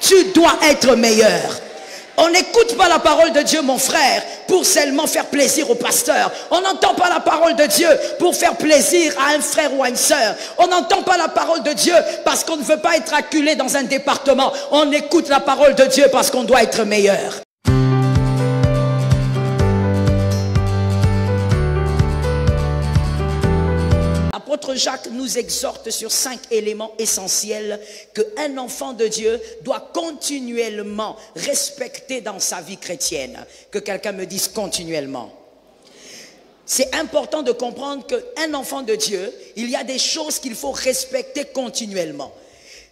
Tu dois être meilleur. On n'écoute pas la parole de Dieu, mon frère, pour seulement faire plaisir au pasteur. On n'entend pas la parole de Dieu pour faire plaisir à un frère ou à une sœur. On n'entend pas la parole de Dieu parce qu'on ne veut pas être acculé dans un département. On écoute la parole de Dieu parce qu'on doit être meilleur. L'apôtre Jacques nous exhorte sur 5 éléments essentiels qu'un enfant de Dieu doit continuellement respecter dans sa vie chrétienne. Que quelqu'un me dise continuellement. C'est important de comprendre qu'un enfant de Dieu, il y a des choses qu'il faut respecter continuellement.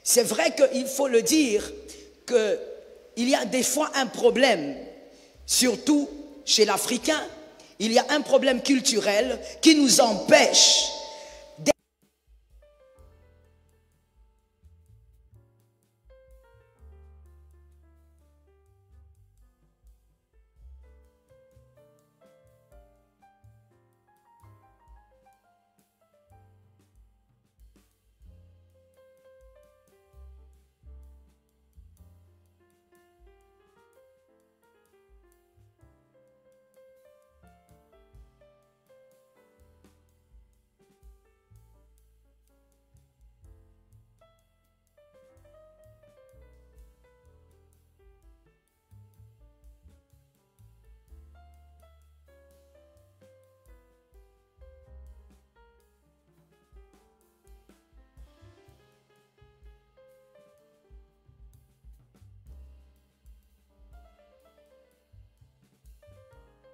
C'est vrai qu'il faut le dire qu'il y a des fois un problème, surtout chez l'Africain, il y a un problème culturel qui nous empêche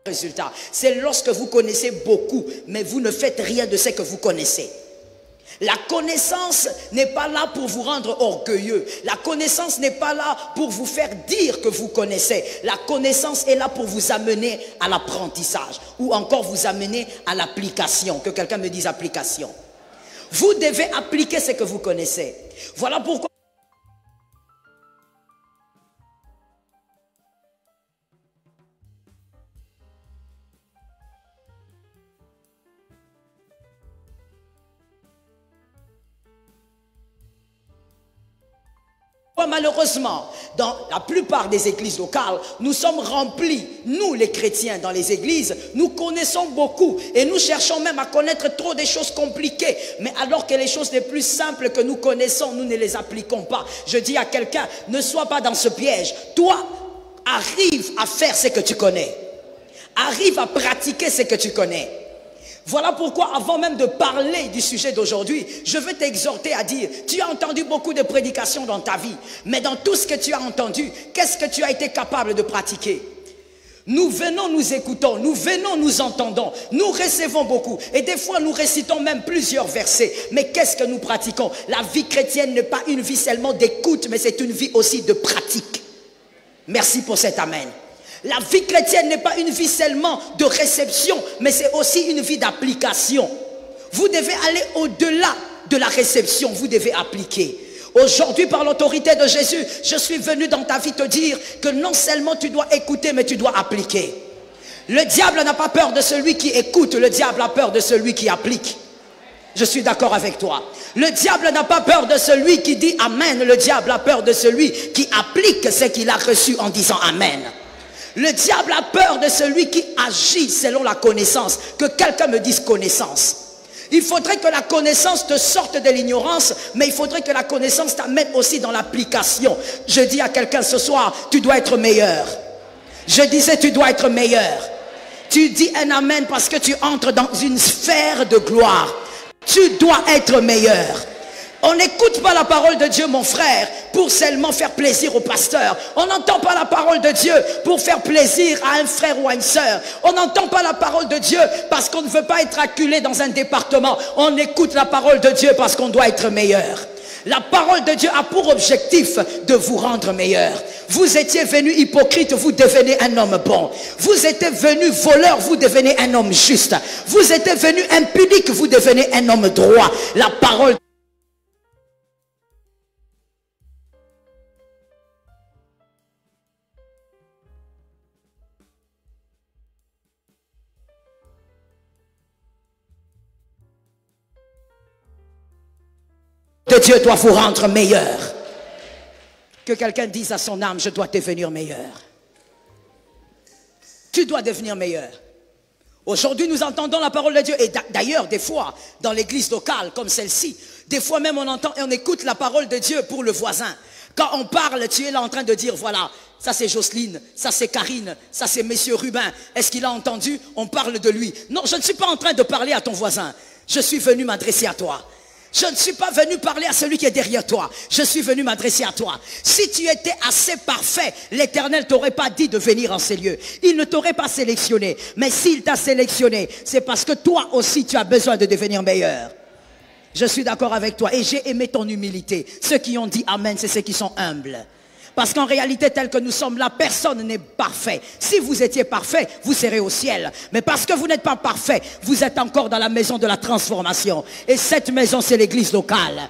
résultat. C'est lorsque vous connaissez beaucoup, mais vous ne faites rien de ce que vous connaissez. La connaissance n'est pas là pour vous rendre orgueilleux. La connaissance n'est pas là pour vous faire dire que vous connaissez. La connaissance est là pour vous amener à l'apprentissage ou encore vous amener à l'application. Que quelqu'un me dise application. Vous devez appliquer ce que vous connaissez. Voilà pourquoi malheureusement, dans la plupart des églises locales, nous sommes remplis, nous les chrétiens dans les églises, nous connaissons beaucoup et nous cherchons même à connaître trop des choses compliquées. Mais alors que les choses les plus simples que nous connaissons, nous ne les appliquons pas. Je dis à quelqu'un, ne sois pas dans ce piège. Toi, arrive à faire ce que tu connais. Arrive à pratiquer ce que tu connais. Voilà pourquoi, avant même de parler du sujet d'aujourd'hui, je veux t'exhorter à dire, tu as entendu beaucoup de prédications dans ta vie, mais dans tout ce que tu as entendu, qu'est-ce que tu as été capable de pratiquer? Nous venons, nous écoutons, nous venons, nous entendons, nous recevons beaucoup, et des fois nous récitons même plusieurs versets, mais qu'est-ce que nous pratiquons? La vie chrétienne n'est pas une vie seulement d'écoute, mais c'est une vie aussi de pratique. Merci pour cet amen. La vie chrétienne n'est pas une vie seulement de réception, mais c'est aussi une vie d'application. Vous devez aller au-delà de la réception, vous devez appliquer. Aujourd'hui, par l'autorité de Jésus, je suis venu dans ta vie te dire que non seulement tu dois écouter, mais tu dois appliquer. Le diable n'a pas peur de celui qui écoute, le diable a peur de celui qui applique. Je suis d'accord avec toi. Le diable n'a pas peur de celui qui dit Amen, le diable a peur de celui qui applique ce qu'il a reçu en disant Amen. Le diable a peur de celui qui agit selon la connaissance. Que quelqu'un me dise connaissance. Il faudrait que la connaissance te sorte de l'ignorance, mais il faudrait que la connaissance t'amène aussi dans l'application. Je dis à quelqu'un ce soir, tu dois être meilleur. Je disais, tu dois être meilleur. Tu dis un amen parce que tu entres dans une sphère de gloire. Tu dois être meilleur. On n'écoute pas la parole de Dieu, mon frère, pour seulement faire plaisir au pasteur. On n'entend pas la parole de Dieu pour faire plaisir à un frère ou à une sœur. On n'entend pas la parole de Dieu parce qu'on ne veut pas être acculé dans un département. On écoute la parole de Dieu parce qu'on doit être meilleur. La parole de Dieu a pour objectif de vous rendre meilleur. Vous étiez venu hypocrite, vous devenez un homme bon. Vous étiez venu voleur, vous devenez un homme juste. Vous étiez venu impudique, vous devenez un homme droit. La parole de Dieu doit vous rendre meilleur. Que quelqu'un dise à son âme, je dois devenir meilleur. Tu dois devenir meilleur. Aujourd'hui, nous entendons la parole de Dieu. Et d'ailleurs, des fois, dans l'église locale comme celle-ci, des fois même on entend et on écoute la parole de Dieu pour le voisin. Quand on parle, tu es là en train de dire, voilà, ça c'est Jocelyne, ça c'est Karine, ça c'est Monsieur Rubin. Est-ce qu'il a entendu? On parle de lui. Non, je ne suis pas en train de parler à ton voisin. Je suis venu m'adresser à toi. Je ne suis pas venu parler à celui qui est derrière toi. Je suis venu m'adresser à toi. Si tu étais assez parfait, l'Éternel ne t'aurait pas dit de venir en ces lieux. Il ne t'aurait pas sélectionné. Mais s'il t'a sélectionné, c'est parce que toi aussi tu as besoin de devenir meilleur. Je suis d'accord avec toi et j'ai aimé ton humilité. Ceux qui ont dit Amen, c'est ceux qui sont humbles. Parce qu'en réalité, tel que nous sommes là, personne n'est parfait. Si vous étiez parfait, vous serez au ciel. Mais parce que vous n'êtes pas parfait, vous êtes encore dans la maison de la transformation. Et cette maison, c'est l'église locale.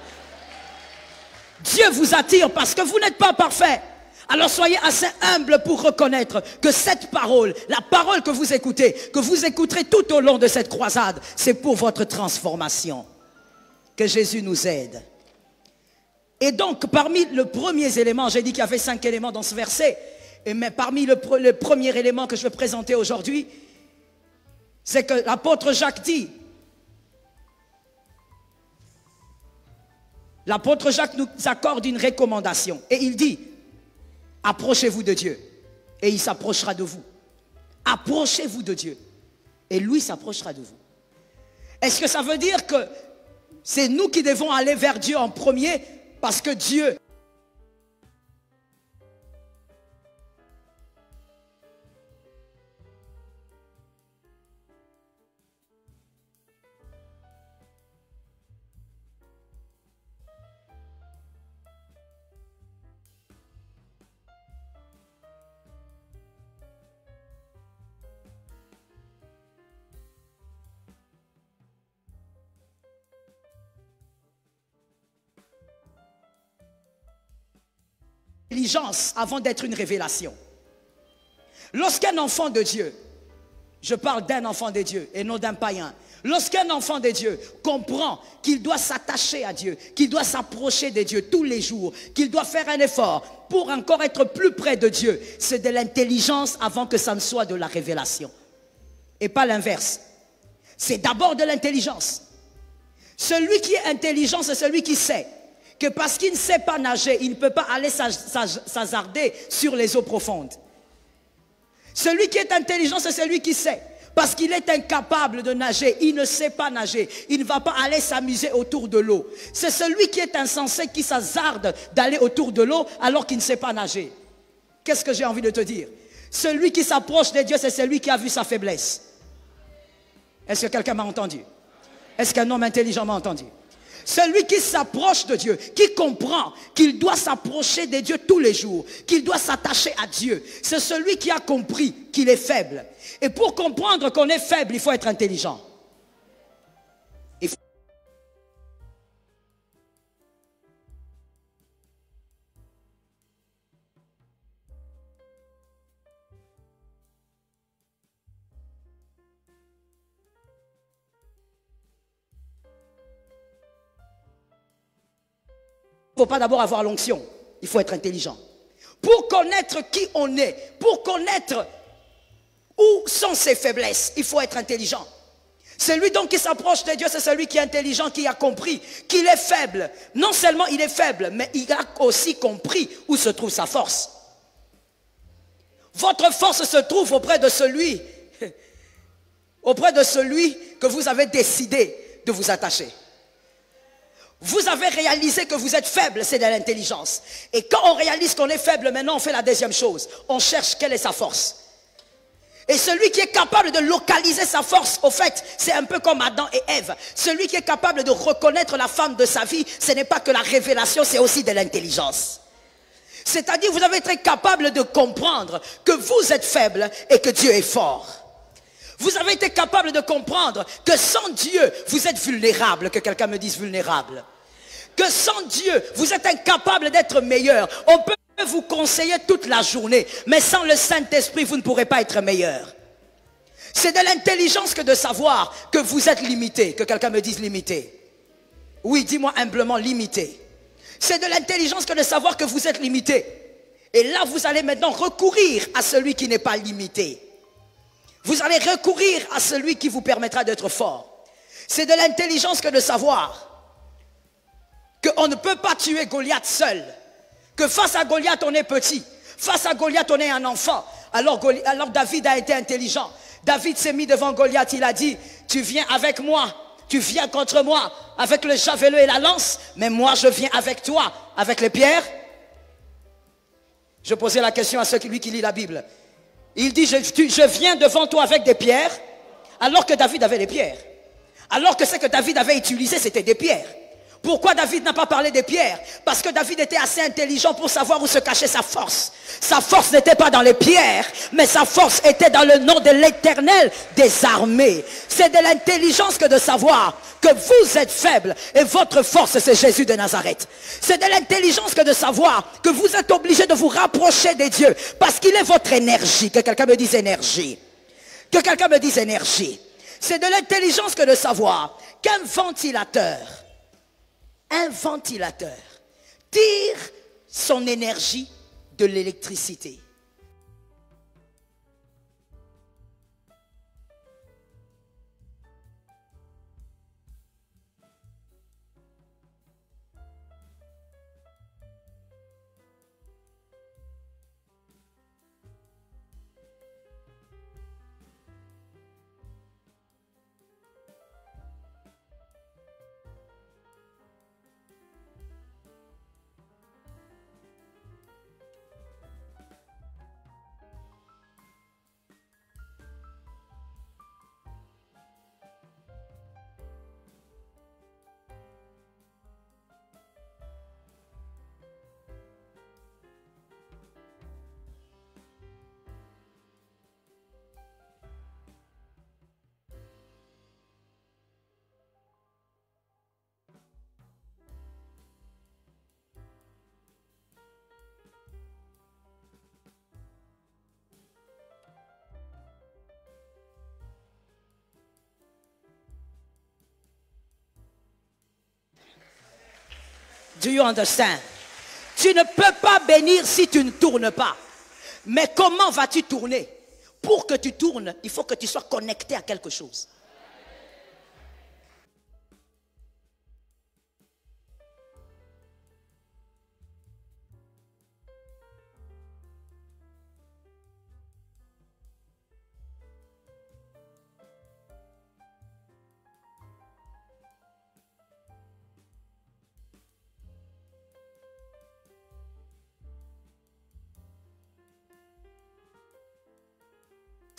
Dieu vous attire parce que vous n'êtes pas parfait. Alors soyez assez humble pour reconnaître que cette parole, la parole que vous écouterez tout au long de cette croisade, c'est pour votre transformation. Que Jésus nous aide. Et donc, parmi les premiers éléments, j'ai dit qu'il y avait 5 éléments dans ce verset, mais parmi le premier élément que je vais présenter aujourd'hui, c'est que l'apôtre Jacques dit, l'apôtre Jacques nous accorde une recommandation, et il dit, approchez-vous de Dieu, et il s'approchera de vous. Approchez-vous de Dieu, et lui s'approchera de vous. Est-ce que ça veut dire que c'est nous qui devons aller vers Dieu en premier? Parce que Dieu intelligence avant d'être une révélation. Lorsqu'un enfant de Dieu, je parle d'un enfant de Dieu et non d'un païen, lorsqu'un enfant de Dieu comprend qu'il doit s'attacher à Dieu, qu'il doit s'approcher de Dieu tous les jours, qu'il doit faire un effort pour encore être plus près de Dieu, c'est de l'intelligence avant que ça ne soit de la révélation. Et pas l'inverse. C'est d'abord de l'intelligence. Celui qui est intelligent, c'est celui qui sait que parce qu'il ne sait pas nager, il ne peut pas aller s'hasarder sur les eaux profondes. Celui qui est intelligent, c'est celui qui sait. Parce qu'il est incapable de nager, il ne sait pas nager, il ne va pas aller s'amuser autour de l'eau. C'est celui qui est insensé qui s'hasarde d'aller autour de l'eau alors qu'il ne sait pas nager. Qu'est-ce que j'ai envie de te dire? Celui qui s'approche de Dieu, c'est celui qui a vu sa faiblesse. Est-ce que quelqu'un m'a entendu? Est-ce qu'un homme intelligent m'a entendu? Celui qui s'approche de Dieu, qui comprend qu'il doit s'approcher de Dieu tous les jours, qu'il doit s'attacher à Dieu, c'est celui qui a compris qu'il est faible. Et pour comprendre qu'on est faible, il faut être intelligent. Il ne faut pas d'abord avoir l'onction, il faut être intelligent. Pour connaître qui on est, pour connaître où sont ses faiblesses, il faut être intelligent. Celui donc qui s'approche de Dieu, c'est celui qui est intelligent, qui a compris qu'il est faible. Non seulement il est faible, mais il a aussi compris où se trouve sa force. Votre force se trouve auprès de celui que vous avez décidé de vous attacher. Vous avez réalisé que vous êtes faible, c'est de l'intelligence. Et quand on réalise qu'on est faible, maintenant on fait la deuxième chose. On cherche quelle est sa force. Et celui qui est capable de localiser sa force, au fait, c'est un peu comme Adam et Ève. Celui qui est capable de reconnaître la femme de sa vie, ce n'est pas que la révélation, c'est aussi de l'intelligence. C'est-à-dire, vous avez été capable de comprendre que vous êtes faible et que Dieu est fort. Vous avez été capable de comprendre que sans Dieu, vous êtes vulnérable. Que quelqu'un me dise vulnérable. Que sans Dieu, vous êtes incapable d'être meilleur. On peut vous conseiller toute la journée, mais sans le Saint-Esprit, vous ne pourrez pas être meilleur. C'est de l'intelligence que de savoir que vous êtes limité. Que quelqu'un me dise limité. Oui, dis-moi humblement limité. C'est de l'intelligence que de savoir que vous êtes limité. Et là, vous allez maintenant recourir à celui qui n'est pas limité. Vous allez recourir à celui qui vous permettra d'être fort. C'est de l'intelligence que de savoir qu'on ne peut pas tuer Goliath seul. Que face à Goliath, on est petit. Face à Goliath, on est un enfant. Alors David a été intelligent. David s'est mis devant Goliath. Il a dit, tu viens avec moi. Tu viens contre moi avec le javelot et la lance. Mais moi, je viens avec toi. Avec les pierres. Je posais la question à celui qui lit la Bible. Il dit, je viens devant toi avec des pierres. Alors que David avait des pierres. Alors que ce que David avait utilisé, c'était des pierres. Pourquoi David n'a pas parlé des pierres? Parce que David était assez intelligent pour savoir où se cachait sa force. Sa force n'était pas dans les pierres, mais sa force était dans le nom de l'Éternel des armées. C'est de l'intelligence que de savoir que vous êtes faible et votre force c'est Jésus de Nazareth. C'est de l'intelligence que de savoir que vous êtes obligé de vous rapprocher des dieux parce qu'il est votre énergie. Que quelqu'un me dise énergie. Que quelqu'un me dise énergie. C'est de l'intelligence que de savoir qu'un ventilateur tire son énergie de l'électricité. Do you understand? Tu ne peux pas bénir si tu ne tournes pas. Mais comment vas-tu tourner? Pour que tu tournes, il faut que tu sois connecté à quelque chose.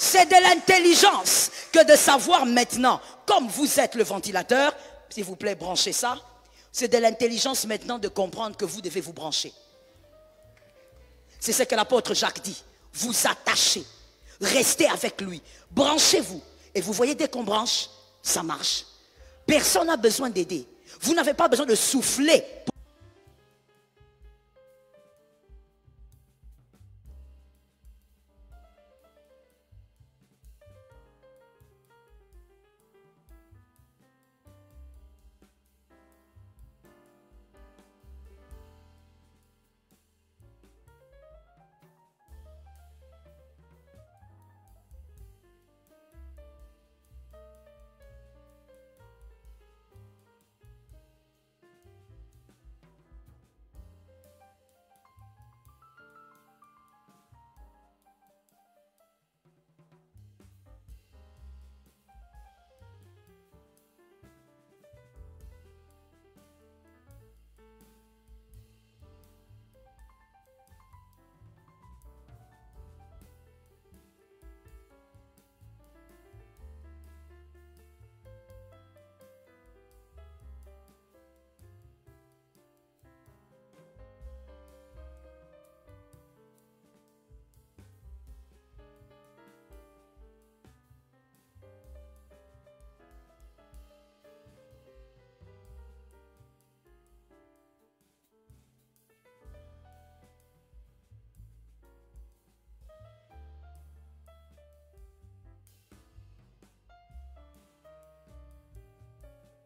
C'est de l'intelligence que de savoir maintenant, comme vous êtes le ventilateur, s'il vous plaît, branchez ça. C'est de l'intelligence maintenant de comprendre que vous devez vous brancher. C'est ce que l'apôtre Jacques dit. Vous attachez, restez avec lui, branchez-vous. Et vous voyez, dès qu'on branche, ça marche. Personne n'a besoin d'aider. Vous n'avez pas besoin de souffler.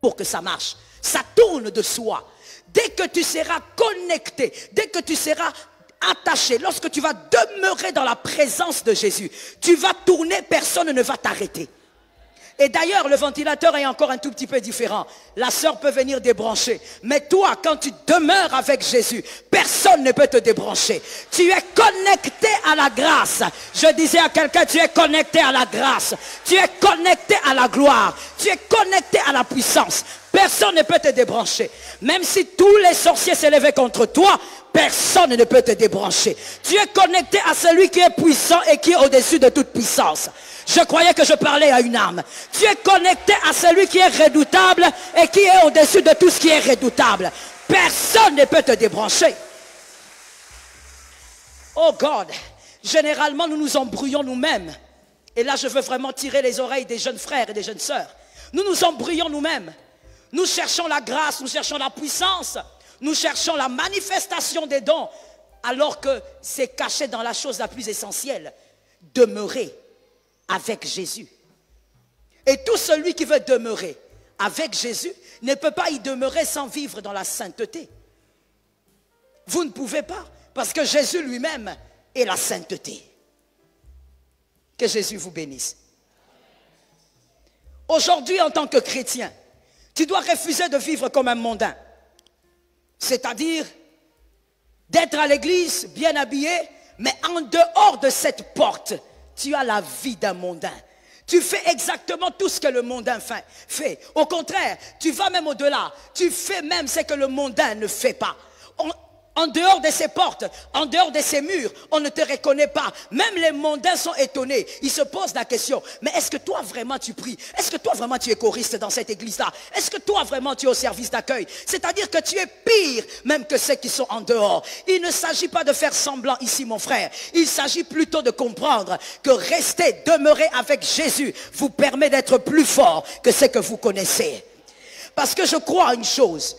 Pour que ça marche, ça tourne de soi. Dès que tu seras connecté, dès que tu seras attaché, lorsque tu vas demeurer dans la présence de Jésus, tu vas tourner, personne ne va t'arrêter. Et d'ailleurs, le ventilateur est encore un tout petit peu différent. La sœur peut venir débrancher. Mais toi, quand tu demeures avec Jésus, personne ne peut te débrancher. Tu es connecté à la grâce. Je disais à quelqu'un, tu es connecté à la grâce. Tu es connecté à la gloire. Tu es connecté à la puissance. Personne ne peut te débrancher. Même si tous les sorciers s'élevaient contre toi, personne ne peut te débrancher. Tu es connecté à celui qui est puissant et qui est au-dessus de toute puissance. Je croyais que je parlais à une âme. Tu es connecté à celui qui est redoutable et qui est au-dessus de tout ce qui est redoutable. Personne ne peut te débrancher. Oh God, généralement nous nous embrouillons nous-mêmes. Et là je veux vraiment tirer les oreilles des jeunes frères et des jeunes sœurs. Nous nous embrouillons nous-mêmes. Nous cherchons la grâce, nous cherchons la puissance. Nous cherchons la manifestation des dons. Alors que c'est caché dans la chose la plus essentielle. Demeurer avec Jésus. Et tout celui qui veut demeurer avec Jésus ne peut pas y demeurer sans vivre dans la sainteté. Vous ne pouvez pas, parce que Jésus lui-même est la sainteté. Que Jésus vous bénisse. Aujourd'hui, en tant que chrétien, tu dois refuser de vivre comme un mondain. C'est-à-dire d'être à l'église, bien habillé, mais en dehors de cette porte, tu as la vie d'un mondain. Tu fais exactement tout ce que le mondain fait. Au contraire, tu vas même au-delà. Tu fais même ce que le mondain ne fait pas. En dehors de ces portes, en dehors de ces murs, on ne te reconnaît pas. Même les mondains sont étonnés. Ils se posent la question, mais est-ce que toi vraiment tu pries? Est-ce que toi vraiment tu es choriste dans cette église-là? Est-ce que toi vraiment tu es au service d'accueil? C'est-à-dire que tu es pire même que ceux qui sont en dehors. Il ne s'agit pas de faire semblant ici, mon frère. Il s'agit plutôt de comprendre que rester, demeurer avec Jésus vous permet d'être plus fort que ce que vous connaissez. Parce que je crois à une chose.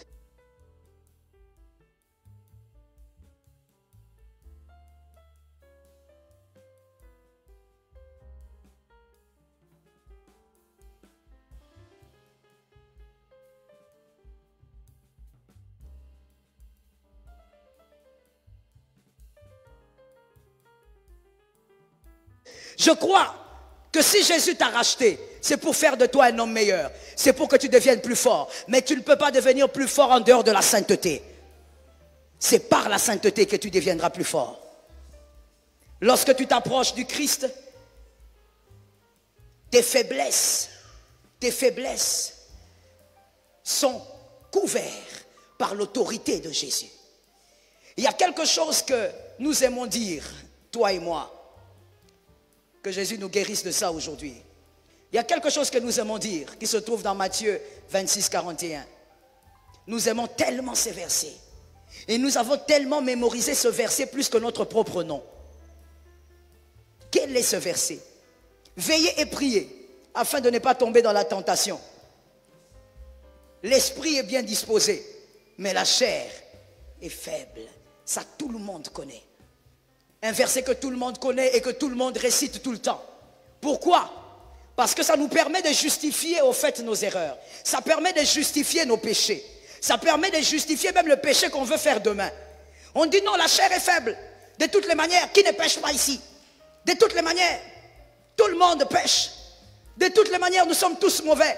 Je crois que si Jésus t'a racheté, c'est pour faire de toi un homme meilleur. C'est pour que tu deviennes plus fort. Mais tu ne peux pas devenir plus fort en dehors de la sainteté. C'est par la sainteté que tu deviendras plus fort. Lorsque tu t'approches du Christ, tes faiblesses sont couvertes par l'autorité de Jésus. Il y a quelque chose que nous aimons dire, toi et moi. Que Jésus nous guérisse de ça aujourd'hui. Il y a quelque chose que nous aimons dire qui se trouve dans Matthieu 26, 41. Nous aimons tellement ces versets. Et nous avons tellement mémorisé ce verset plus que notre propre nom. Quel est ce verset? Veillez et priez afin de ne pas tomber dans la tentation. L'esprit est bien disposé, mais la chair est faible. Ça, tout le monde connaît. Un verset que tout le monde connaît et que tout le monde récite tout le temps. Pourquoi? Parce que ça nous permet de justifier au fait nos erreurs. Ça permet de justifier nos péchés. Ça permet de justifier même le péché qu'on veut faire demain. On dit non, la chair est faible. De toutes les manières, qui ne pêche pas ici? De toutes les manières, tout le monde pêche. De toutes les manières, nous sommes tous mauvais.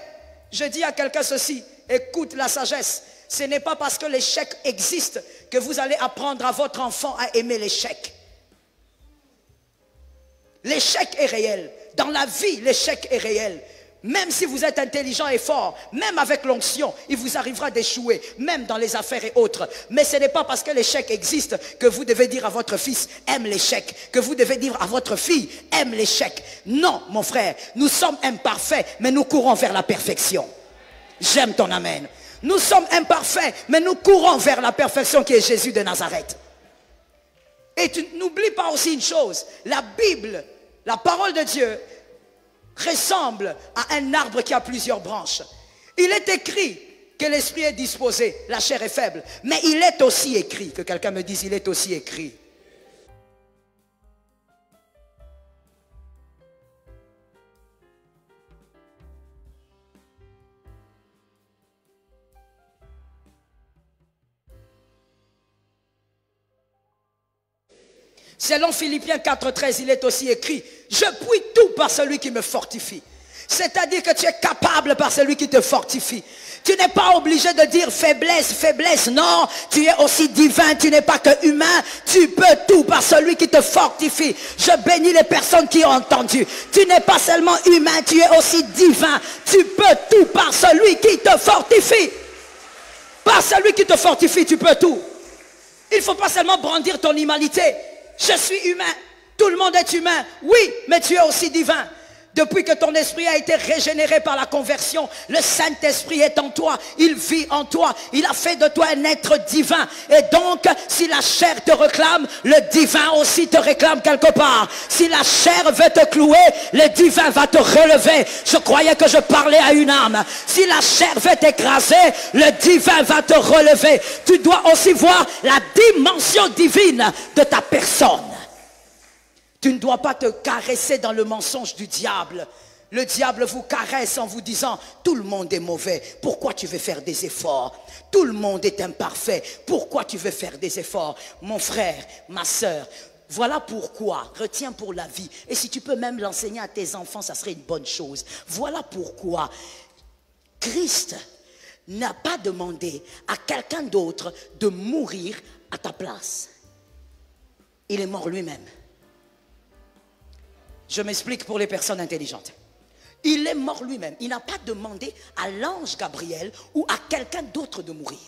Je dis à quelqu'un ceci, écoute la sagesse. Ce n'est pas parce que l'échec existe que vous allez apprendre à votre enfant à aimer l'échec. L'échec est réel. Dans la vie, l'échec est réel. Même si vous êtes intelligent et fort, même avec l'onction, il vous arrivera d'échouer, même dans les affaires et autres. Mais ce n'est pas parce que l'échec existe que vous devez dire à votre fils, aime l'échec, que vous devez dire à votre fille, aime l'échec. Non, mon frère, nous sommes imparfaits, mais nous courons vers la perfection. J'aime ton amen. Nous sommes imparfaits, mais nous courons vers la perfection qui est Jésus de Nazareth. Et tu n'oublies pas aussi une chose, la Bible, la parole de Dieu, ressemble à un arbre qui a plusieurs branches. Il est écrit que l'esprit est disposé, la chair est faible, mais il est aussi écrit, que quelqu'un me dise, il est aussi écrit. Selon Philippiens 4,13, il est aussi écrit, je puis tout par celui qui me fortifie. C'est-à-dire que tu es capable par celui qui te fortifie. Tu n'es pas obligé de dire faiblesse, faiblesse. Non, tu es aussi divin, tu n'es pas que humain. Tu peux tout par celui qui te fortifie. Je bénis les personnes qui ont entendu. Tu n'es pas seulement humain, tu es aussi divin. Tu peux tout par celui qui te fortifie. Par celui qui te fortifie, tu peux tout. Il ne faut pas seulement brandir ton humanité. Je suis humain. Tout le monde est humain. Oui, mais tu es aussi divin. Depuis que ton esprit a été régénéré par la conversion, le Saint-Esprit est en toi, il vit en toi, il a fait de toi un être divin. Et donc, si la chair te réclame, le divin aussi te réclame quelque part. Si la chair veut te clouer, le divin va te relever. Je croyais que je parlais à une âme. Si la chair veut t'écraser, le divin va te relever. Tu dois aussi voir la dimension divine de ta personne. Tu ne dois pas te caresser dans le mensonge du diable. Le diable vous caresse en vous disant, tout le monde est mauvais, pourquoi tu veux faire des efforts? Tout le monde est imparfait, pourquoi tu veux faire des efforts? Mon frère, ma soeur, voilà pourquoi, retiens pour la vie. Et si tu peux même l'enseigner à tes enfants, ça serait une bonne chose. Voilà pourquoi Christ n'a pas demandé à quelqu'un d'autre de mourir à ta place. Il est mort lui-même. Je m'explique pour les personnes intelligentes. Il est mort lui-même. Il n'a pas demandé à l'ange Gabriel ou à quelqu'un d'autre de mourir.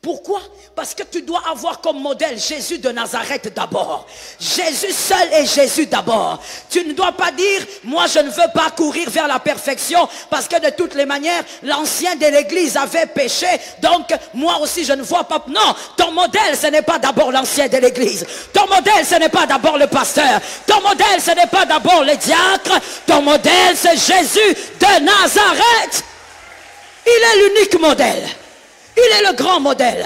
Pourquoi? Parce que tu dois avoir comme modèle Jésus de Nazareth d'abord. Jésus seul et Jésus d'abord. Tu ne dois pas dire, moi je ne veux pas courir vers la perfection parce que de toutes les manières, l'ancien de l'église avait péché. Donc moi aussi je ne vois pas. Non, ton modèle ce n'est pas d'abord l'ancien de l'église. Ton modèle ce n'est pas d'abord le pasteur. Ton modèle ce n'est pas d'abord les diacres. Ton modèle c'est Jésus de Nazareth. Il est l'unique modèle. Il est le grand modèle.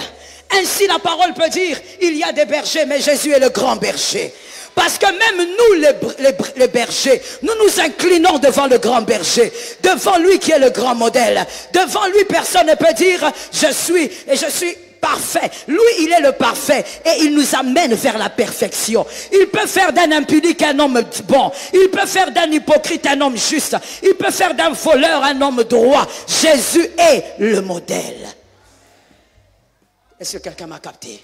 Ainsi la parole peut dire, il y a des bergers, mais Jésus est le grand berger. Parce que même nous les bergers, nous nous inclinons devant le grand berger. Devant lui qui est le grand modèle. Devant lui personne ne peut dire, je suis parfait. Lui, il est le parfait et il nous amène vers la perfection. Il peut faire d'un impudique un homme bon. Il peut faire d'un hypocrite un homme juste. Il peut faire d'un voleur un homme droit. Jésus est le modèle. Est-ce que quelqu'un m'a capté?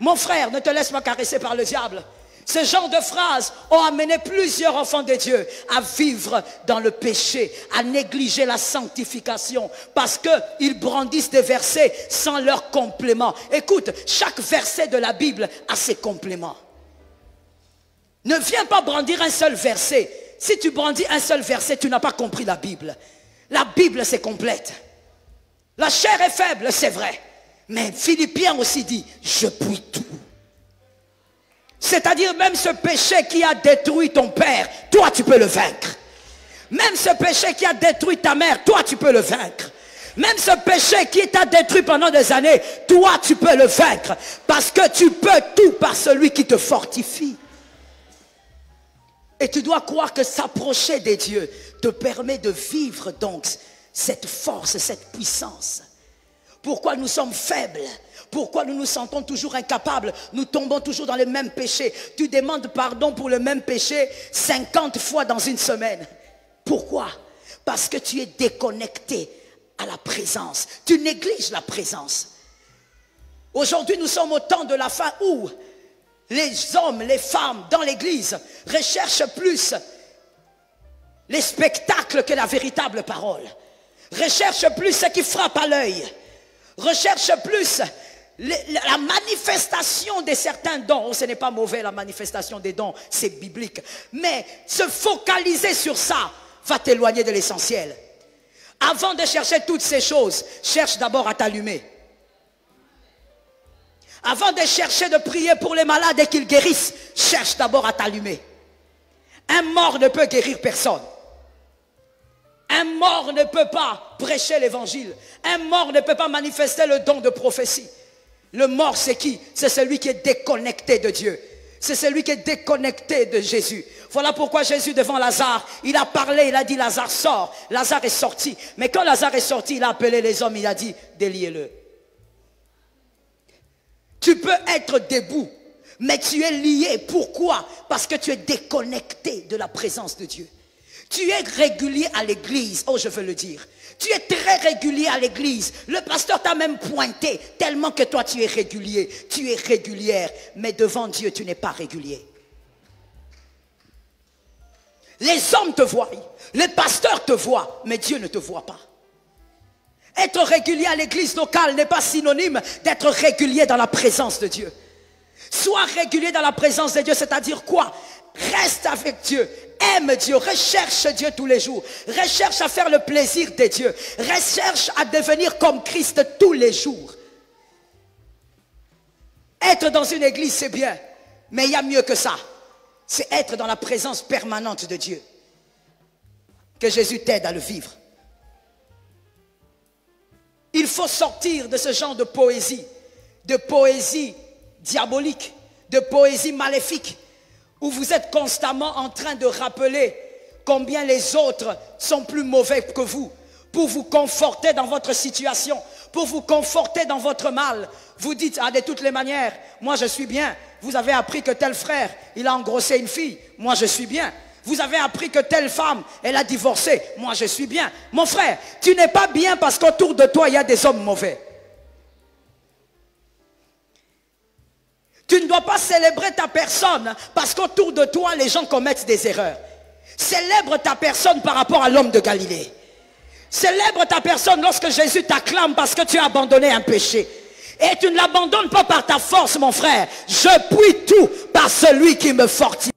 Mon frère, ne te laisse pas caresser par le diable. Ce genre de phrases ont amené plusieurs enfants de Dieu à vivre dans le péché, à négliger la sanctification, parce qu'ils brandissent des versets sans leur complément. Écoute, chaque verset de la Bible a ses compléments. Ne viens pas brandir un seul verset. Si tu brandis un seul verset, tu n'as pas compris la Bible. La Bible, c'est complète. La chair est faible, c'est vrai. Mais Philippiens aussi dit, je puis tout. C'est-à-dire même ce péché qui a détruit ton père, toi tu peux le vaincre. Même ce péché qui a détruit ta mère, toi tu peux le vaincre. Même ce péché qui t'a détruit pendant des années, toi tu peux le vaincre. Parce que tu peux tout par celui qui te fortifie. Et tu dois croire que s'approcher des dieux te permet de vivre donc cette force, cette puissance. Pourquoi nous sommes faibles? Pourquoi nous nous sentons toujours incapables? Nous tombons toujours dans les mêmes péchés. Tu demandes pardon pour le même péché 50 fois dans une semaine. Pourquoi? Parce que tu es déconnecté à la présence. Tu négliges la présence. Aujourd'hui, nous sommes au temps de la fin où les hommes, les femmes dans l'église recherchent plus les spectacles que la véritable parole. Recherchent plus ce qui frappe à l'œil. Recherche plus la manifestation de certains dons. Oh, ce n'est pas mauvais la manifestation des dons, c'est biblique. Mais se focaliser sur ça va t'éloigner de l'essentiel. Avant de chercher toutes ces choses, cherche d'abord à t'allumer. Avant de chercher de prier pour les malades et qu'ils guérissent, cherche d'abord à t'allumer. Un mort ne peut guérir personne. Un mort ne peut pas prêcher l'évangile. Un mort ne peut pas manifester le don de prophétie. Le mort, c'est qui? C'est celui qui est déconnecté de Dieu. C'est celui qui est déconnecté de Jésus. Voilà pourquoi Jésus devant Lazare, il a parlé, il a dit Lazare sort. Lazare est sorti. Mais quand Lazare est sorti, il a appelé les hommes, il a dit déliez-le. Tu peux être debout, Mais tu es lié. Pourquoi? Parce que tu es déconnecté de la présence de Dieu. Tu es régulier à l'église. Oh, je veux le dire. Tu es très régulier à l'église. Le pasteur t'a même pointé tellement que toi tu es régulier. Tu es régulière. Mais devant Dieu, tu n'es pas régulier. Les hommes te voient. Les pasteurs te voient. Mais Dieu ne te voit pas. Être régulier à l'église locale n'est pas synonyme d'être régulier dans la présence de Dieu. Sois régulier dans la présence de Dieu, c'est-à-dire quoi? Reste avec Dieu, aime Dieu, recherche Dieu tous les jours, recherche à faire le plaisir de Dieu, recherche à devenir comme Christ tous les jours. Être dans une église, c'est bien, mais il y a mieux que ça. C'est être dans la présence permanente de Dieu. Que Jésus t'aide à le vivre. Il faut sortir de ce genre de poésie diabolique, de poésie maléfique, où vous êtes constamment en train de rappeler combien les autres sont plus mauvais que vous, pour vous conforter dans votre situation, pour vous conforter dans votre mal. Vous dites, ah, de toutes les manières, moi je suis bien. Vous avez appris que tel frère, il a engrossé une fille, moi je suis bien. Vous avez appris que telle femme, elle a divorcé, moi je suis bien. Mon frère, tu n'es pas bien parce qu'autour de toi, il y a des hommes mauvais. Tu ne dois pas célébrer ta personne parce qu'autour de toi, les gens commettent des erreurs. Célèbre ta personne par rapport à l'homme de Galilée. Célèbre ta personne lorsque Jésus t'acclame parce que tu as abandonné un péché. Et tu ne l'abandonnes pas par ta force, mon frère. Je puis tout par celui qui me fortifie.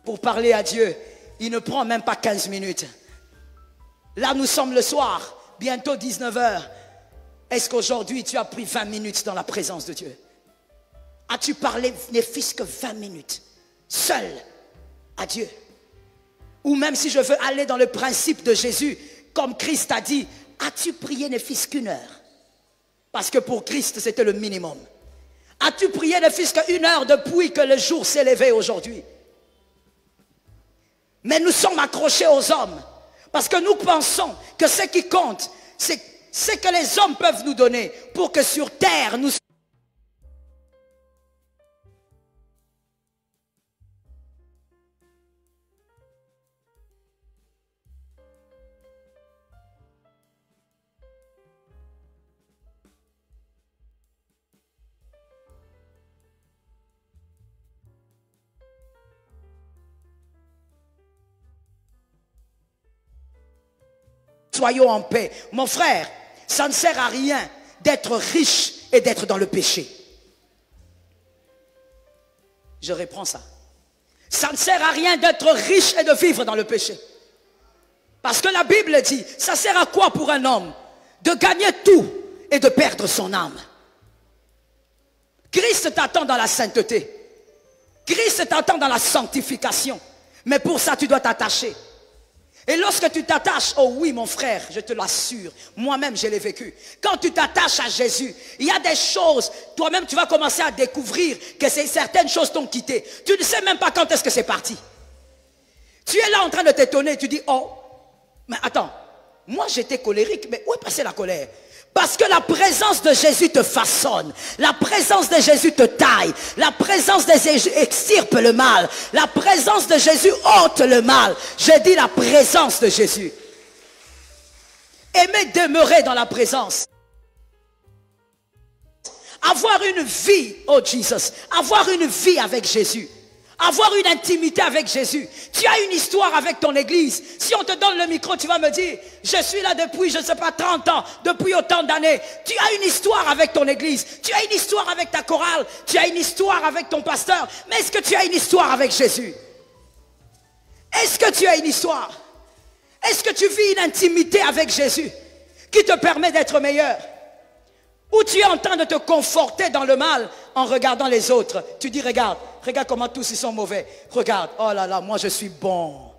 Pour parler à Dieu, il ne prend même pas 15 minutes. Là, nous sommes le soir, bientôt 19 h. Est-ce qu'aujourd'hui, tu as pris 20 minutes dans la présence de Dieu? As-tu parlé, ne fût-ce que 20 minutes, seul à Dieu? Ou même si je veux aller dans le principe de Jésus, comme Christ a dit, as-tu prié ne fût-ce qu'une heure? Parce que pour Christ, c'était le minimum. As-tu prié ne fût-ce qu'une heure depuis que le jour s'est levé aujourd'hui? Mais nous sommes accrochés aux hommes. Parce que nous pensons que ce qui compte, c'est ce que les hommes peuvent nous donner. Pour que sur terre, nous soyons en paix. Mon frère, ça ne sert à rien d'être riche et d'être dans le péché. Je reprends ça. Ça ne sert à rien d'être riche et de vivre dans le péché. Parce que la Bible dit, ça sert à quoi pour un homme? De gagner tout et de perdre son âme. Christ t'attend dans la sainteté. Christ t'attend dans la sanctification. Mais pour ça, tu dois t'attacher. Et lorsque tu t'attaches, oh oui mon frère, je te l'assure, moi-même je l'ai vécu. Quand tu t'attaches à Jésus, il y a des choses, toi-même tu vas commencer à découvrir que certaines choses t'ont quitté. Tu ne sais même pas quand est-ce que c'est parti. Tu es là en train de t'étonner, tu dis, oh, mais attends, moi j'étais colérique, mais où est passée la colère? Parce que la présence de Jésus te façonne. La présence de Jésus te taille. La présence de Jésus extirpe le mal. La présence de Jésus ôte le mal. Je dis la présence de Jésus. Aimer demeurer dans la présence. Avoir une vie, oh Jesus, avoir une vie avec Jésus. Avoir une intimité avec Jésus. Tu as une histoire avec ton église. Si on te donne le micro, tu vas me dire, je suis là depuis, je ne sais pas, 30 ans, depuis autant d'années. Tu as une histoire avec ton église. Tu as une histoire avec ta chorale. Tu as une histoire avec ton pasteur. Mais est-ce que tu as une histoire avec Jésus? Est-ce que tu as une histoire? Est-ce que tu vis une intimité avec Jésus qui te permet d'être meilleur? Ou tu es en train de te conforter dans le mal en regardant les autres? Tu dis, regarde comment tous ils sont mauvais. Regarde, oh là là, moi je suis bon.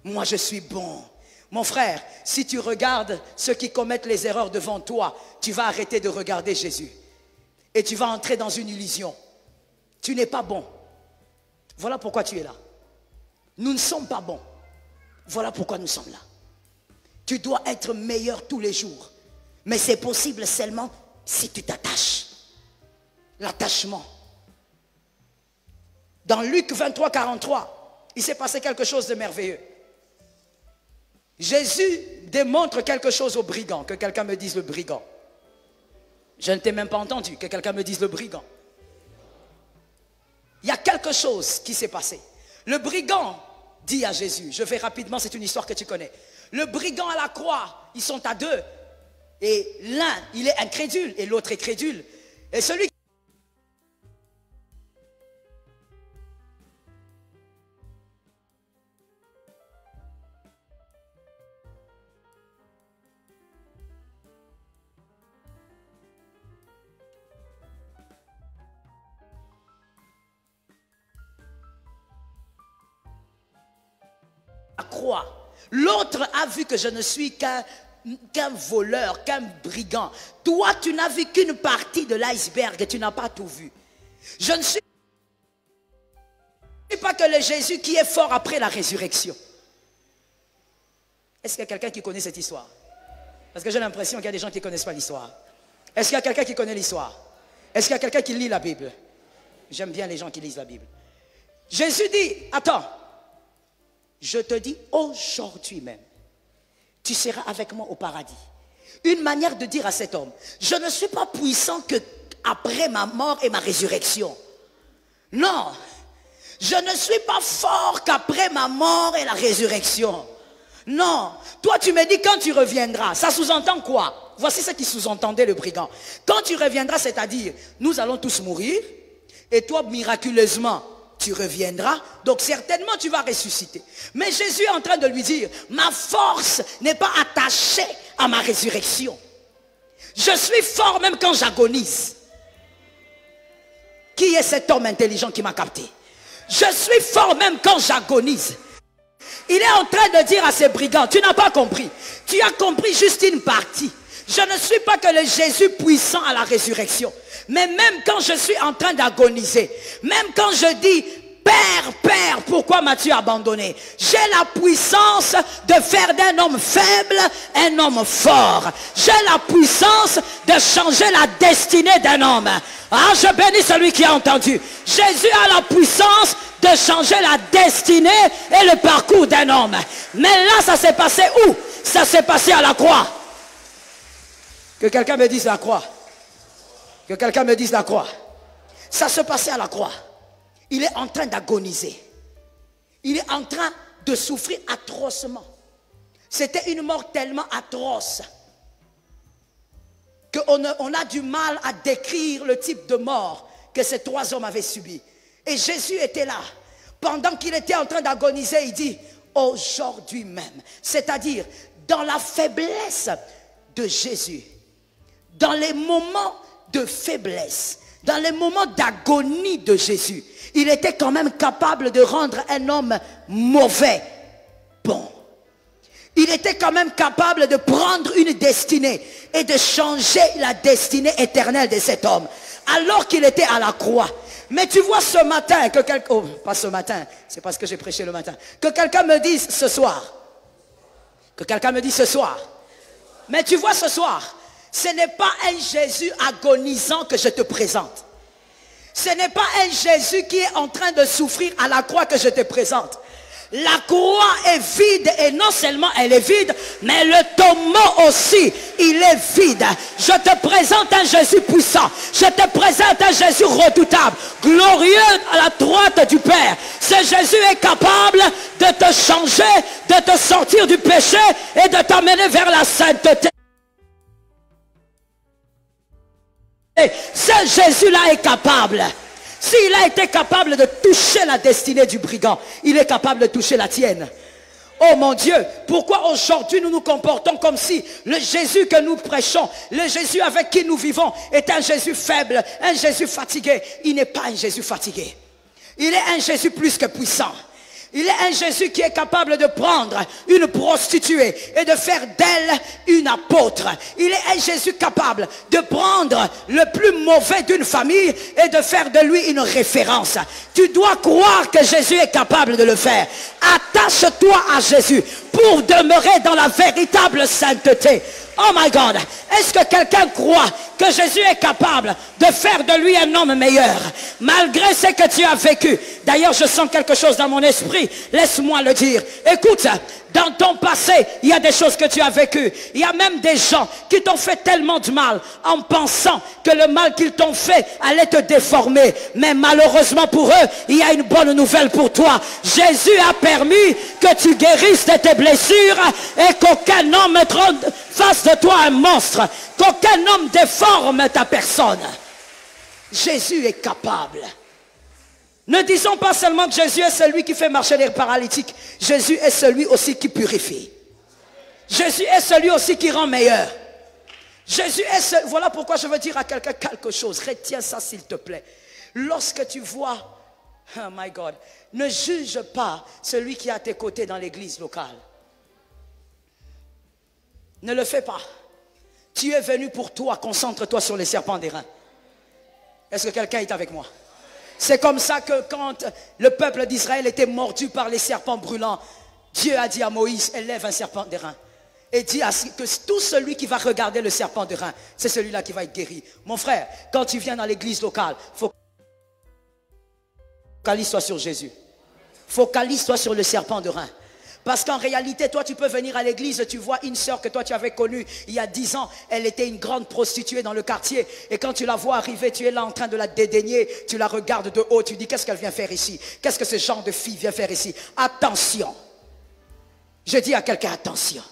Moi je suis bon. Mon frère, si tu regardes ceux qui commettent les erreurs devant toi, tu vas arrêter de regarder Jésus. Et tu vas entrer dans une illusion. Tu n'es pas bon. Voilà pourquoi tu es là. Nous ne sommes pas bons. Voilà pourquoi nous sommes là. Tu dois être meilleur tous les jours. Mais c'est possible seulement si tu t'attaches. L'attachement. Dans Luc 23, 43, il s'est passé quelque chose de merveilleux. Jésus démontre quelque chose au brigand. Que quelqu'un me dise le brigand. Je ne t'ai même pas entendu. Que quelqu'un me dise le brigand. Il y a quelque chose qui s'est passé. Le brigand dit à Jésus, je vais rapidement, c'est une histoire que tu connais. Le brigand à la croix, ils sont à deux. Et l'un, il est incrédule et l'autre est crédule. Et celui croix. L'autre a vu que je ne suis qu'un voleur, qu'un brigand. Toi, tu n'as vu qu'une partie de l'iceberg et tu n'as pas tout vu. Je ne suis pas que le Jésus qui est fort après la résurrection. Est-ce qu'il y a quelqu'un qui connaît cette histoire? Parce que j'ai l'impression qu'il y a des gens qui ne connaissent pas l'histoire. Est-ce qu'il y a quelqu'un qui connaît l'histoire? Est-ce qu'il y a quelqu'un qui lit la Bible? J'aime bien les gens qui lisent la Bible. Jésus dit, attends, je te dis aujourd'hui même, tu seras avec moi au paradis. Une manière de dire à cet homme, je ne suis pas puissant que après ma mort et ma résurrection. Non, je ne suis pas fort qu'après ma mort et la résurrection. Non, toi tu me dis quand tu reviendras, ça sous-entend quoi? Voici ce qui sous-entendait le brigand. Quand tu reviendras, c'est-à-dire, nous allons tous mourir, et toi miraculeusement, tu reviendras, donc certainement tu vas ressusciter. Mais Jésus est en train de lui dire, ma force n'est pas attachée à ma résurrection. Je suis fort même quand j'agonise. Qui est cet homme intelligent qui m'a capté? Je suis fort même quand j'agonise. Il est en train de dire à ces brigands, tu n'as pas compris. Tu as compris juste une partie. Je ne suis pas que le Jésus puissant à la résurrection. Mais même quand je suis en train d'agoniser, même quand je dis, Père, Père, pourquoi m'as-tu abandonné? J'ai la puissance de faire d'un homme faible un homme fort. J'ai la puissance de changer la destinée d'un homme. Ah, je bénis celui qui a entendu. Jésus a la puissance de changer la destinée et le parcours d'un homme. Mais là, ça s'est passé où? Ça s'est passé à la croix. Que quelqu'un me dise la croix. Que quelqu'un me dise la croix. Ça se passait à la croix. Il est en train d'agoniser. Il est en train de souffrir atrocement. C'était une mort tellement atroce qu'on a du mal à décrire le type de mort que ces trois hommes avaient subi. Et Jésus était là. Pendant qu'il était en train d'agoniser, il dit, aujourd'hui même, c'est-à-dire dans la faiblesse de Jésus, dans les moments de faiblesse, dans les moments d'agonie de Jésus, il était quand même capable de rendre un homme mauvais bon. Il était quand même capable de prendre une destinée et de changer la destinée éternelle de cet homme, alors qu'il était à la croix. Mais tu vois ce matin, que quelqu'un, oh, pas ce matin, c'est parce que j'ai prêché le matin, que quelqu'un me dise ce soir, que quelqu'un me dise ce soir, mais tu vois ce soir, ce n'est pas un Jésus agonisant que je te présente. Ce n'est pas un Jésus qui est en train de souffrir à la croix que je te présente. La croix est vide et non seulement elle est vide, mais le tombeau aussi, il est vide. Je te présente un Jésus puissant. Je te présente un Jésus redoutable, glorieux à la droite du Père. Ce Jésus est capable de te changer, de te sortir du péché et de t'amener vers la sainteté. Ce Jésus-là est capable. S'il a été capable de toucher la destinée du brigand, il est capable de toucher la tienne. Oh mon Dieu, pourquoi aujourd'hui nous nous comportons comme si le Jésus que nous prêchons, le Jésus avec qui nous vivons est un Jésus faible, un Jésus fatigué. Il n'est pas un Jésus fatigué. Il est un Jésus plus que puissant. Il est un Jésus qui est capable de prendre une prostituée et de faire d'elle une apôtre. Il est un Jésus capable de prendre le plus mauvais d'une famille et de faire de lui une référence. Tu dois croire que Jésus est capable de le faire. Attache-toi à Jésus pour demeurer dans la véritable sainteté. Oh my God, est-ce que quelqu'un croit que Jésus est capable de faire de lui un homme meilleur, malgré ce que tu as vécu? D'ailleurs, je sens quelque chose dans mon esprit, laisse-moi le dire. Écoute, dans ton passé, il y a des choses que tu as vécues. Il y a même des gens qui t'ont fait tellement de mal en pensant que le mal qu'ils t'ont fait allait te déformer. Mais malheureusement pour eux, il y a une bonne nouvelle pour toi. Jésus a permis que tu guérisses de tes blessures et qu'aucun homme fasse de toi un monstre, qu'aucun homme déforme ta personne. Jésus est capable. Ne disons pas seulement que Jésus est celui qui fait marcher les paralytiques. Jésus est celui aussi qui purifie. Jésus est celui aussi qui rend meilleur. Jésus est celui... Voilà pourquoi je veux dire à quelqu'un quelque chose. Retiens ça s'il te plaît. Lorsque tu vois, oh my God, ne juge pas celui qui est à tes côtés dans l'église locale. Ne le fais pas. Tu es venu pour toi, concentre-toi sur les serpents d'airain. Est-ce que quelqu'un est avec moi? C'est comme ça que quand le peuple d'Israël était mordu par les serpents brûlants, Dieu a dit à Moïse, élève un serpent d'airain. Et dit que tout celui qui va regarder le serpent d'airain, c'est celui-là qui va être guéri. Mon frère, quand tu viens dans l'église locale, focalise-toi sur Jésus. Focalise-toi sur le serpent d'airain. Parce qu'en réalité, toi, tu peux venir à l'église, tu vois une sœur que toi, tu avais connue il y a 10 ans. Elle était une grande prostituée dans le quartier. Et quand tu la vois arriver, tu es là en train de la dédaigner. Tu la regardes de haut, tu dis, qu'est-ce qu'elle vient faire ici? Qu'est-ce que ce genre de fille vient faire ici? Attention. Je dis à quelqu'un, attention.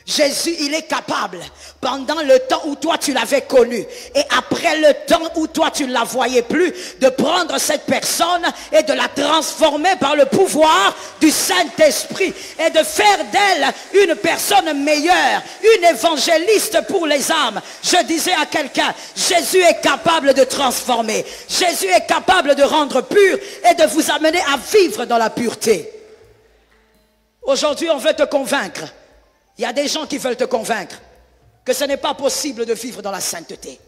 Jésus, il est capable, pendant le temps où toi tu l'avais connu et après le temps où toi tu ne la voyais plus, de prendre cette personne et de la transformer par le pouvoir du Saint-Esprit et de faire d'elle une personne meilleure, une évangéliste pour les âmes. Je disais à quelqu'un, Jésus est capable de transformer, Jésus est capable de rendre pur et de vous amener à vivre dans la pureté. Aujourd'hui, on veut te convaincre. Il y a des gens qui veulent te convaincre que ce n'est pas possible de vivre dans la sainteté.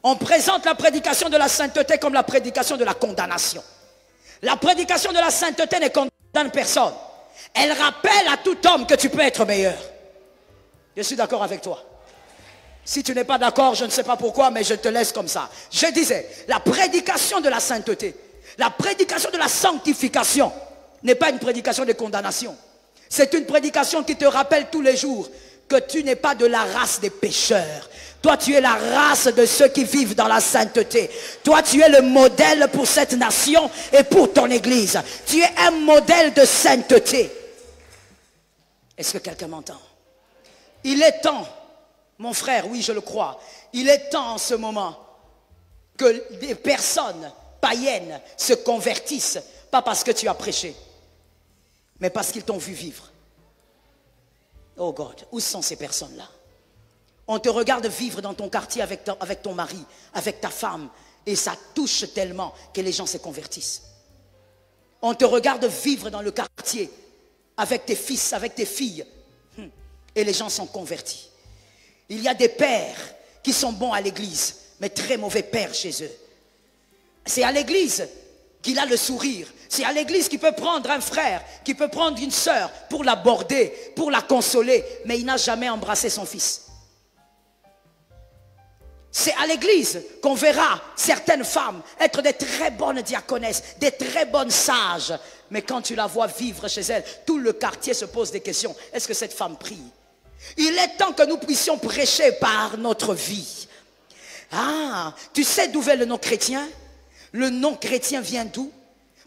On présente la prédication de la sainteté comme la prédication de la condamnation. La prédication de la sainteté ne condamne personne. Elle rappelle à tout homme que tu peux être meilleur. Je suis d'accord avec toi. Si tu n'es pas d'accord, je ne sais pas pourquoi, mais je te laisse comme ça. Je disais, la prédication de la sainteté, la prédication de la sanctification n'est pas une prédication de condamnation. C'est une prédication qui te rappelle tous les jours que tu n'es pas de la race des pécheurs. Toi, tu es la race de ceux qui vivent dans la sainteté. Toi, tu es le modèle pour cette nation et pour ton église. Tu es un modèle de sainteté. Est-ce que quelqu'un m'entend? Il est temps, mon frère, oui, je le crois. Il est temps en ce moment que des personnes païennes se convertissent, pas parce que tu as prêché, mais parce qu'ils t'ont vu vivre. Oh God, où sont ces personnes-là? On te regarde vivre dans ton quartier avec ton mari, avec ta femme, et ça touche tellement que les gens se convertissent. On te regarde vivre dans le quartier avec tes fils, avec tes filles, et les gens sont convertis. Il y a des pères qui sont bons à l'église, mais très mauvais pères chez eux. C'est à l'église qu'il a le sourire. C'est à l'église qu'il peut prendre un frère, qu'il peut prendre une sœur pour l'aborder, pour la consoler, mais il n'a jamais embrassé son fils. C'est à l'église qu'on verra certaines femmes être des très bonnes diaconesses, des très bonnes sages, mais quand tu la vois vivre chez elle, tout le quartier se pose des questions. Est-ce que cette femme prie? Il est temps que nous puissions prêcher par notre vie. Ah, tu sais d'où vient le nom chrétien? Le nom chrétien vient d'où?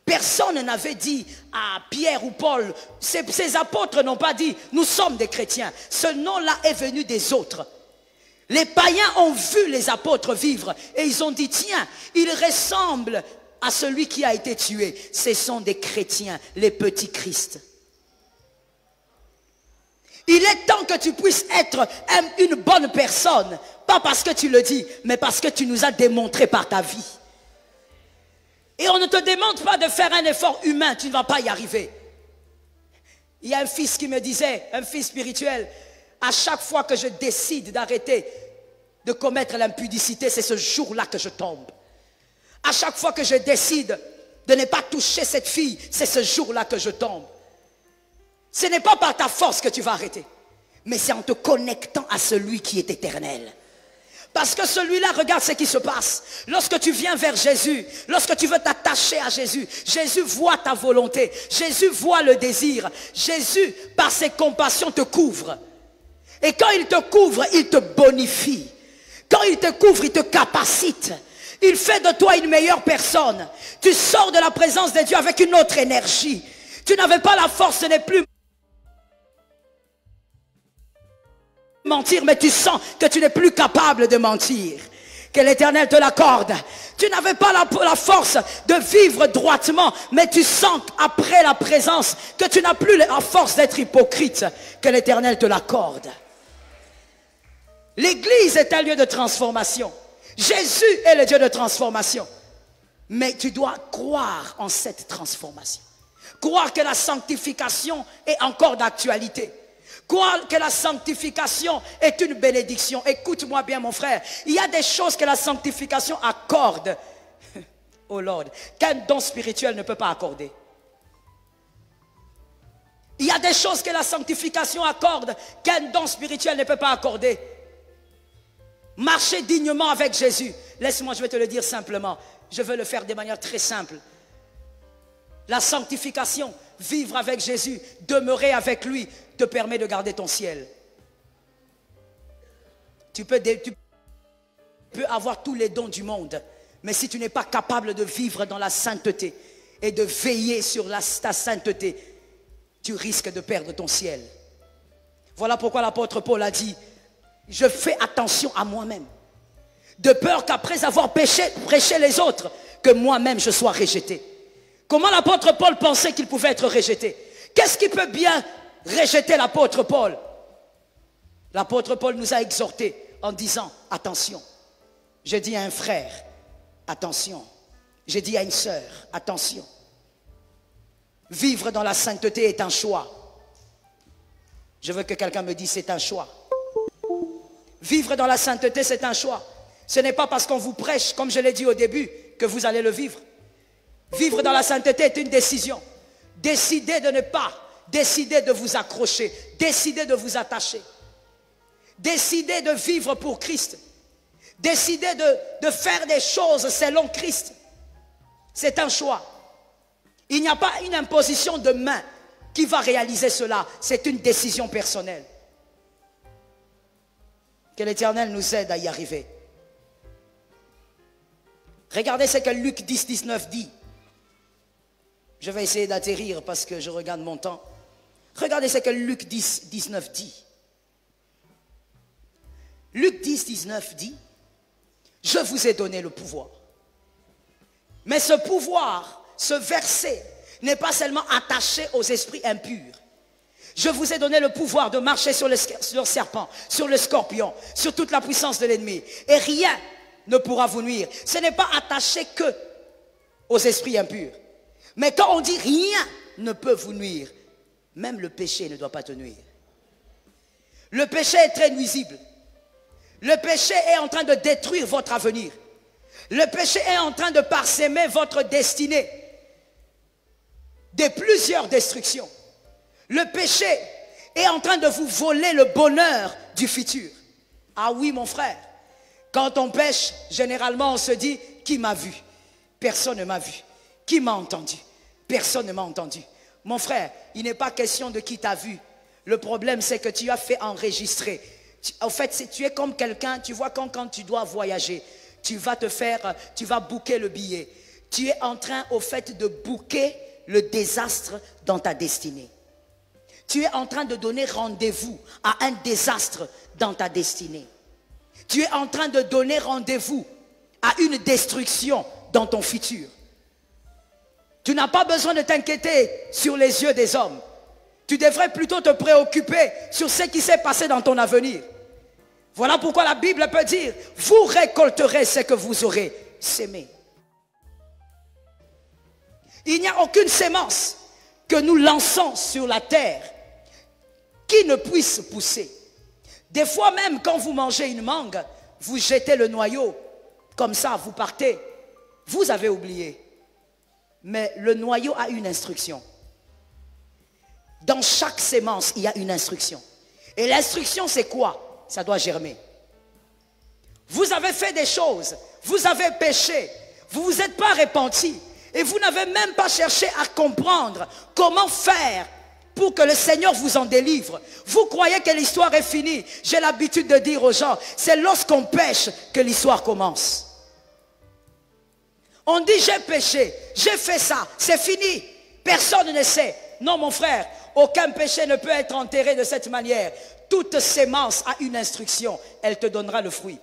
Personne n'avait dit à Pierre ou Paul, ces apôtres n'ont pas dit, nous sommes des chrétiens. Ce nom-là est venu des autres. Les païens ont vu les apôtres vivre et ils ont dit, tiens, ils ressemblent à celui qui a été tué. Ce sont des chrétiens, les petits Christ. Il est temps que tu puisses être une bonne personne. Pas parce que tu le dis, mais parce que tu nous as démontré par ta vie. Et on ne te demande pas de faire un effort humain, tu ne vas pas y arriver. Il y a un fils qui me disait, un fils spirituel, à chaque fois que je décide d'arrêter de commettre l'impudicité, c'est ce jour-là que je tombe. À chaque fois que je décide de ne pas toucher cette fille, c'est ce jour-là que je tombe. Ce n'est pas par ta force que tu vas arrêter, mais c'est en te connectant à celui qui est éternel. Parce que celui-là, regarde ce qui se passe. Lorsque tu viens vers Jésus, lorsque tu veux t'attacher à Jésus, Jésus voit ta volonté, Jésus voit le désir. Jésus, par ses compassions, te couvre. Et quand il te couvre, il te bonifie. Quand il te couvre, il te capacite. Il fait de toi une meilleure personne. Tu sors de la présence de Dieu avec une autre énergie. Tu n'avais pas la force, ce n'est plus mentir, mais tu sens que tu n'es plus capable de mentir. Que l'Éternel te l'accorde. Tu n'avais pas la force de vivre droitement, mais tu sens après la présence que tu n'as plus la force d'être hypocrite. Que l'Éternel te l'accorde. L'église est un lieu de transformation. Jésus est le Dieu de transformation. Mais tu dois croire en cette transformation. Croire que la sanctification est encore d'actualité. Croire que la sanctification est une bénédiction. Écoute-moi bien mon frère. Il y a des choses que la sanctification accorde. Oh Lord. Qu'un don spirituel ne peut pas accorder. Il y a des choses que la sanctification accorde qu'un don spirituel ne peut pas accorder. Marcher dignement avec Jésus. Laisse-moi, je vais te le dire simplement. Je veux le faire de manière très simple. La sanctification, vivre avec Jésus, demeurer avec lui, te permet de garder ton ciel. Tu peux avoir tous les dons du monde, mais si tu n'es pas capable de vivre dans la sainteté et de veiller sur ta sainteté, tu risques de perdre ton ciel. Voilà pourquoi l'apôtre Paul a dit, je fais attention à moi-même, de peur qu'après avoir prêché les autres, que moi-même je sois rejeté. Comment l'apôtre Paul pensait qu'il pouvait être rejeté? Qu'est-ce qui peut bien rejeter l'apôtre Paul? L'apôtre Paul nous a exhortés en disant, attention. J'ai dit à un frère, attention. J'ai dit à une sœur, attention. Vivre dans la sainteté est un choix. Je veux que quelqu'un me dise, c'est un choix. Vivre dans la sainteté, c'est un choix. Ce n'est pas parce qu'on vous prêche, comme je l'ai dit au début, que vous allez le vivre. Vivre dans la sainteté est une décision. Décidez de ne pas, décidez de vous accrocher, décidez de vous attacher. Décidez de vivre pour Christ. Décidez de faire des choses selon Christ. C'est un choix. Il n'y a pas une imposition de main qui va réaliser cela. C'est une décision personnelle. Que l'Éternel nous aide à y arriver. Regardez ce que Luc 10, 19 dit. Je vais essayer d'atterrir parce que je regarde mon temps. Regardez ce que Luc 10, 19 dit. Luc 10, 19 dit, je vous ai donné le pouvoir. Mais ce pouvoir, ce verset, n'est pas seulement attaché aux esprits impurs. Je vous ai donné le pouvoir de marcher sur le serpent, sur le scorpion, sur toute la puissance de l'ennemi. Et rien ne pourra vous nuire. Ce n'est pas attaché que aux esprits impurs. Mais quand on dit rien ne peut vous nuire, même le péché ne doit pas te nuire. Le péché est très nuisible. Le péché est en train de détruire votre avenir. Le péché est en train de parsemer votre destinée de plusieurs destructions. Le péché est en train de vous voler le bonheur du futur. Ah oui, mon frère. Quand on pêche, généralement, on se dit, qui m'a vu? Personne ne m'a vu. Qui m'a entendu? Personne ne m'a entendu. Mon frère, il n'est pas question de qui t'a vu. Le problème, c'est que tu as fait enregistrer. En fait, tu es comme quelqu'un, tu vois, quand tu dois voyager, tu vas booker le billet. Tu es en train, au fait, de booker le désastre dans ta destinée. Tu es en train de donner rendez-vous à un désastre dans ta destinée. Tu es en train de donner rendez-vous à une destruction dans ton futur. Tu n'as pas besoin de t'inquiéter sur les yeux des hommes. Tu devrais plutôt te préoccuper sur ce qui s'est passé dans ton avenir. Voilà pourquoi la Bible peut dire, vous récolterez ce que vous aurez sémé. Il n'y a aucune sémence que nous lançons sur la terre qui ne puisse pousser. Des fois même quand vous mangez une mangue, vous jetez le noyau, comme ça vous partez. Vous avez oublié. Mais le noyau a une instruction. Dans chaque sémence, il y a une instruction. Et l'instruction, c'est quoi? Ça doit germer. Vous avez fait des choses, vous avez péché, vous ne vous êtes pas repenti. Et vous n'avez même pas cherché à comprendre comment faire pour que le Seigneur vous en délivre. Vous croyez que l'histoire est finie. J'ai l'habitude de dire aux gens, c'est lorsqu'on pêche que l'histoire commence. On dit j'ai péché, j'ai fait ça, c'est fini. Personne ne sait. Non mon frère, aucun péché ne peut être enterré de cette manière. Toute sémence a une instruction, elle te donnera le fruit.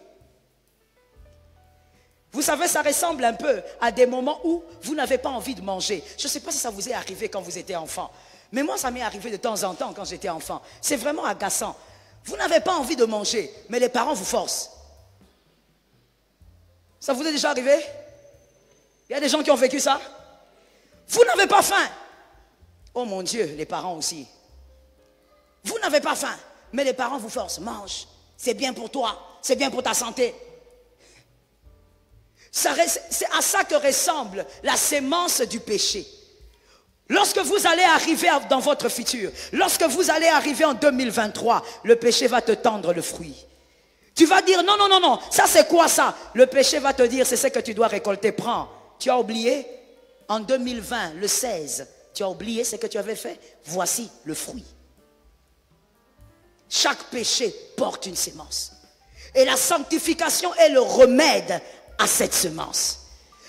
Vous savez, ça ressemble un peu à des moments où vous n'avez pas envie de manger. Je ne sais pas si ça vous est arrivé quand vous étiez enfant. Mais moi, ça m'est arrivé de temps en temps quand j'étais enfant. C'est vraiment agaçant. Vous n'avez pas envie de manger, mais les parents vous forcent. Ça vous est déjà arrivé? Il y a des gens qui ont vécu ça. Vous n'avez pas faim. Oh mon Dieu, les parents aussi. Vous n'avez pas faim, mais les parents vous forcent. Mange, c'est bien pour toi, c'est bien pour ta santé. C'est à ça que ressemble la sémence du péché. Lorsque vous allez arriver dans votre futur, lorsque vous allez arriver en 2023, le péché va te tendre le fruit. Tu vas dire non, non, non, non, ça c'est quoi ça? Le péché va te dire c'est ce que tu dois récolter, prends. Tu as oublié? En 2020, le 16, tu as oublié ce que tu avais fait? Voici le fruit. Chaque péché porte une sémence. Et la sanctification est le remède à cette semence.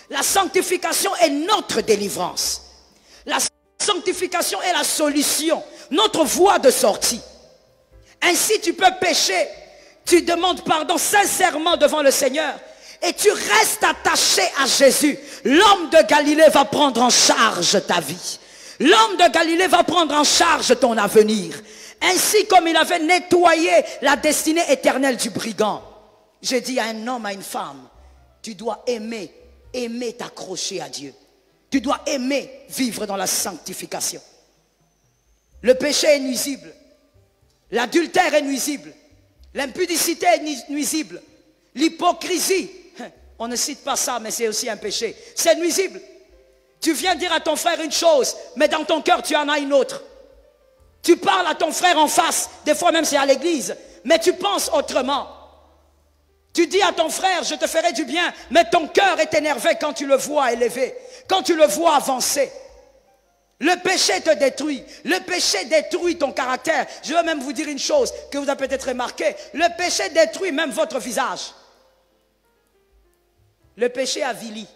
La sanctification est notre délivrance. La sanctification est la solution, notre voie de sortie. Ainsi tu peux pécher, tu demandes pardon sincèrement devant le Seigneur et tu restes attaché à Jésus. L'homme de Galilée va prendre en charge ta vie. L'homme de Galilée va prendre en charge ton avenir. Ainsi comme il avait nettoyé la destinée éternelle du brigand. J'ai dit à un homme, à une femme, tu dois aimer t'accrocher à Dieu. Tu dois aimer vivre dans la sanctification. Le péché est nuisible. L'adultère est nuisible. L'impudicité est nuisible. L'hypocrisie, on ne cite pas ça, mais c'est aussi un péché. C'est nuisible. Tu viens dire à ton frère une chose, mais dans ton cœur, tu en as une autre. Tu parles à ton frère en face, des fois même c'est à l'église, mais tu penses autrement. Tu dis à ton frère, je te ferai du bien, mais ton cœur est énervé quand tu le vois élevé, quand tu le vois avancer. Le péché te détruit. Le péché détruit ton caractère. Je veux même vous dire une chose que vous avez peut-être remarqué. Le péché détruit même votre visage. Le péché avilit.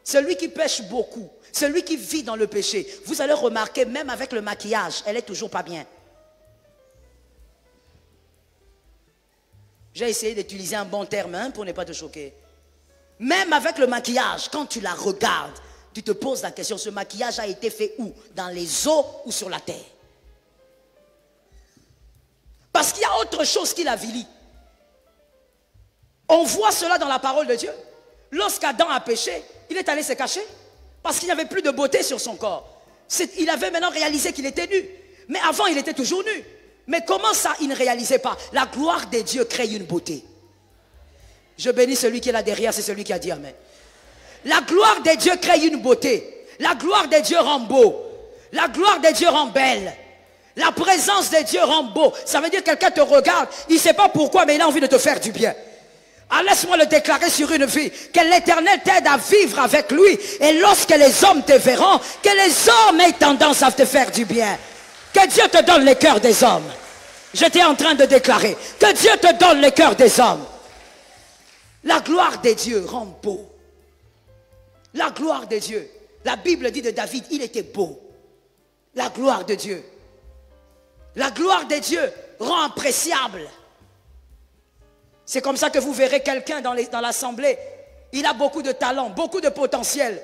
Celui qui pêche beaucoup, celui qui vit dans le péché, vous allez remarquer, même avec le maquillage, elle n'est toujours pas bien. J'ai essayé d'utiliser un bon terme pour ne pas te choquer. Même avec le maquillage, quand tu la regardes, tu te poses la question, ce maquillage a été fait où? Dans les eaux ou sur la terre? Parce qu'il y a autre chose qui l'avilit. On voit cela dans la parole de Dieu. Lorsqu'Adam a péché, il est allé se cacher. Parce qu'il n'y avait plus de beauté sur son corps. Il avait maintenant réalisé qu'il était nu. Mais avant, il était toujours nu. Mais comment ça, il ne réalisait pas? La gloire de Dieu crée une beauté. Je bénis celui qui est là derrière, c'est celui qui a dit amen. La gloire de Dieu crée une beauté. La gloire de Dieu rend beau. La gloire de Dieu rend belle. La présence de Dieu rend beau. Ça veut dire que quelqu'un te regarde, il ne sait pas pourquoi, mais il a envie de te faire du bien. Ah, laisse-moi le déclarer sur une vie. Que l'Éternel t'aide à vivre avec lui. Et lorsque les hommes te verront, que les hommes aient tendance à te faire du bien. Que Dieu te donne le cœur des hommes. J'étais en train de déclarer. Que Dieu te donne le cœur des hommes. La gloire de Dieu rend beau. La gloire de Dieu. La Bible dit de David, il était beau. La gloire de Dieu. La gloire de Dieu rend appréciable. C'est comme ça que vous verrez quelqu'un dans l'assemblée. Il a beaucoup de talent, beaucoup de potentiel.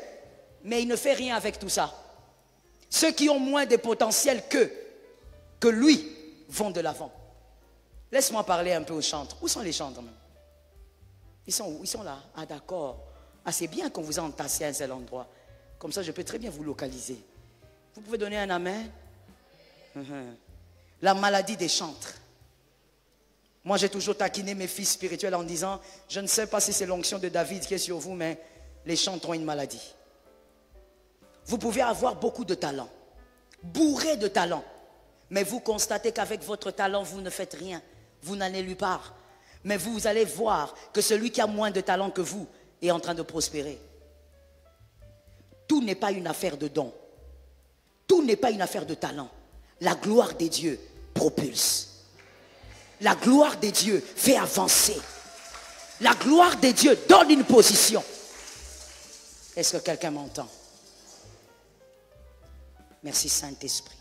Mais il ne fait rien avec tout ça. Ceux qui ont moins de potentiel que lui vont de l'avant. Laisse-moi parler un peu aux chantres. Où sont les chantres même? Ils sont où? Ils sont là. Ah d'accord. Ah c'est bien qu'on vous a entassé à un seul endroit. Comme ça je peux très bien vous localiser. Vous pouvez donner un amen? La maladie des chantres. Moi j'ai toujours taquiné mes fils spirituels en disant, je ne sais pas si c'est l'onction de David qui est sur vous, mais les chantres ont une maladie. Vous pouvez avoir beaucoup de talent, bourré de talent, mais vous constatez qu'avec votre talent, vous ne faites rien. Vous n'allez nulle part. Mais vous allez voir que celui qui a moins de talent que vous est en train de prospérer. Tout n'est pas une affaire de don. Tout n'est pas une affaire de talent. La gloire des dieux propulse. La gloire des dieux fait avancer. La gloire des dieux donne une position. Est-ce que quelqu'un m'entend? Merci Saint-Esprit.